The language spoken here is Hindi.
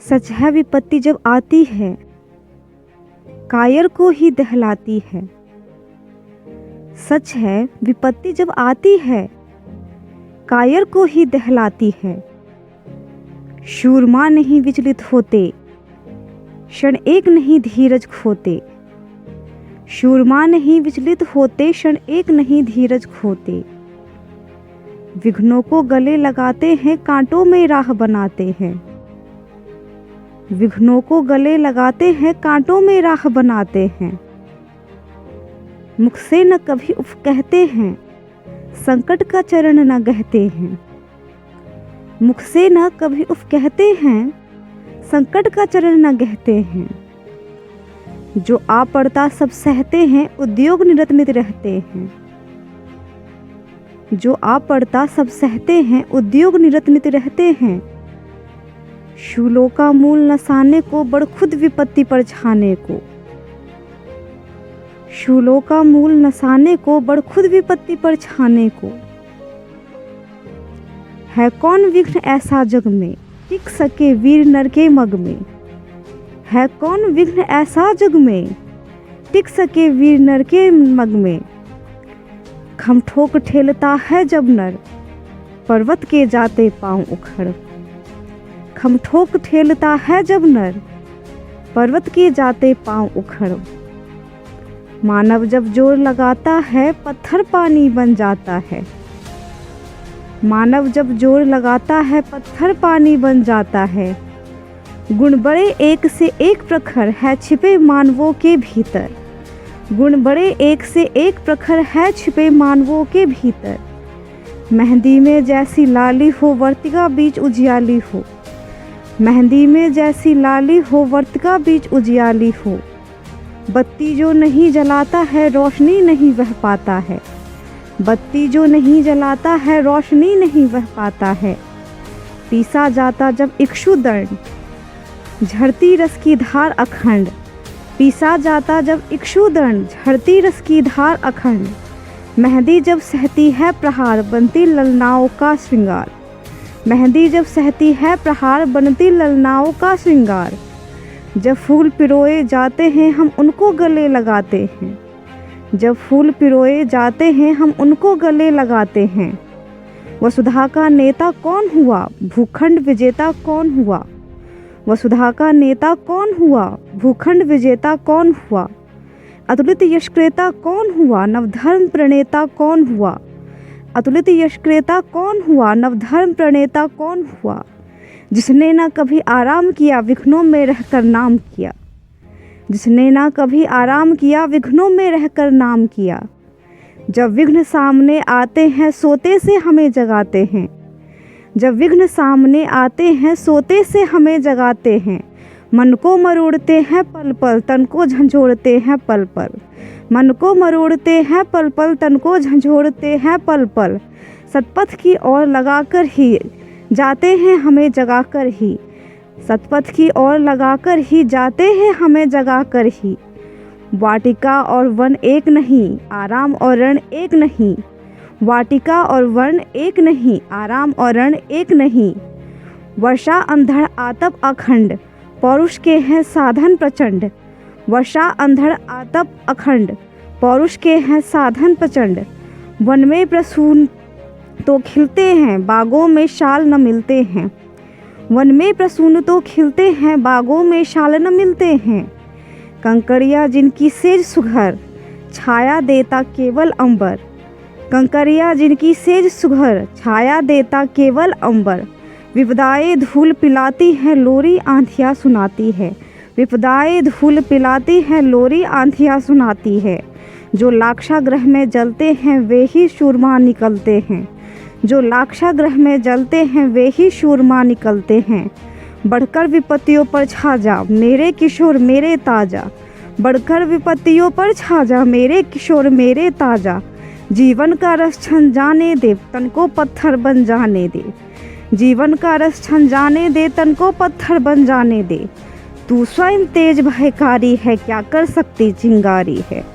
सच है विपत्ति जब आती है कायर को ही दहलाती है। सच है विपत्ति जब आती है कायर को ही दहलाती है। शूरमा नहीं विचलित होते, क्षण एक नहीं धीरज खोते। शूरमा नहीं विचलित होते, क्षण एक नहीं धीरज खोते। विघ्नों को गले लगाते हैं, कांटों में राह बनाते हैं। विघ्नों को गले लगाते हैं, कांटों में राह बनाते हैं। मुख से न कभी उफ कहते हैं, संकट का चरण न गहते हैं। मुख से न कभी उफ कहते हैं, संकट का चरण न गहते हैं। जो आ पड़ता सब सहते हैं, उद्योग निरत नित रहते हैं। जो आ पड़ता सब सहते हैं, उद्योग निरत नित रहते हैं। शूलों का मूल नसाने को, बड़ खुद विपत्ति पर छाने को। शूलों का मूल नसाने को, बड़ खुद विपत्ति पर छाने को। है कौन विघ्न ऐसा जग में, टिक सके वीर नर के मग में। है कौन विघ्न ऐसा जग में, टिक सके वीर नर के मग में। खम ठोक ठेलता है जब नर, पर्वत के जाते पांव उखड़। खम ठोक ठेलता है जब नर, पर्वत के जाते पांव उखड़। मानव जब जोर लगाता है, पत्थर पानी बन जाता है। मानव जब जोर लगाता है, पत्थर पानी बन जाता है। गुण बड़े एक से एक प्रखर है, छिपे मानवों के भीतर। गुण बड़े एक से एक प्रखर है, छिपे मानवों के भीतर। मेहंदी में जैसी लाली हो, वर्तिका बीच उजियाली हो। मेहंदी में जैसी लाली हो, वर्तिका बीच उजियाली हो। बत्ती जो नहीं जलाता है, रोशनी नहीं वह पाता है। बत्ती जो नहीं जलाता है, रोशनी नहीं वह पाता है। पीसा जाता जब इक्षुदंड, झड़ती रस की धार अखंड। पीसा जाता जब इक्षुदंड, झड़ती रस की धार अखंड। मेहंदी जब सहती है प्रहार, बनती ललनाओं का श्रृंगार। मेहंदी जब सहती है प्रहार, बनती ललनाओं का श्रृंगार। जब फूल पिरोए जाते हैं, हम उनको गले लगाते हैं। जब फूल पिरोए जाते हैं, हम उनको गले लगाते हैं। वसुधा का नेता कौन हुआ, भूखंड विजेता कौन हुआ। वसुधा का नेता कौन हुआ, भूखंड विजेता कौन हुआ। अतुलित यशक्रेता कौन हुआ, नवधर्म प्रणेता कौन हुआ। अतुलित यशक्रेता कौन हुआ, नवधर्म प्रणेता कौन हुआ। जिसने न कभी आराम किया, विघ्नों में रहकर नाम किया। जिसने न कभी आराम किया, विघ्नों में रहकर नाम किया। जब विघ्न सामने आते हैं, सोते से हमें जगाते हैं। जब विघ्न सामने आते हैं, सोते से हमें जगाते हैं। मन को मरोड़ते हैं पल पल, तन को झंझोड़ते हैं पल पल। मन को मरोड़ते हैं पल पल, तन को झंझोड़ते हैं पल पल। सतपथ की ओर लगाकर ही जाते हैं हमें जगाकर ही। सतपथ की ओर लगाकर ही जाते हैं हमें जगाकर ही। वाटिका और वन एक नहीं, आराम और रण एक नहीं। वाटिका और वन एक नहीं, आराम और रण एक नहीं। वर्षा अंधड़ आतप अखंड, पौरुष के हैं साधन प्रचंड। वर्षा अंधड़ आतप अखंड, पौरुष के हैं साधन प्रचंड। वन में प्रसून तो खिलते हैं, बागों में शाल न मिलते हैं। वन में प्रसून तो खिलते हैं, बागों में शाल न मिलते हैं। कंकड़िया जिनकी सेज सुघर, छाया देता केवल अंबर। कंकड़िया जिनकी सेज सुघर, छाया देता केवल अंबर। विपदाएं धूल पिलाती है, लोरी आंधियाँ सुनाती है। विपदाएं धूल पिलाती है, लोरी आंधियाँ सुनाती है। जो लाक्षागृह में जलते हैं, वे ही शूरमा निकलते हैं। जो लाक्षागृह में जलते हैं, वे ही शूरमा निकलते हैं। बढ़कर विपत्तियों पर छा जा मेरे किशोर मेरे ताजा। बढ़कर विपत्तियों पर छा जा मेरे किशोर मेरे ताजा। जीवन का रस छन जाने दे, तन को पत्थर बन जाने दे। जीवन का रस छन जाने दे, तन को पत्थर बन जाने दे। तू स्वयं तेज भयकारी है, क्या कर सकती चिंगारी है।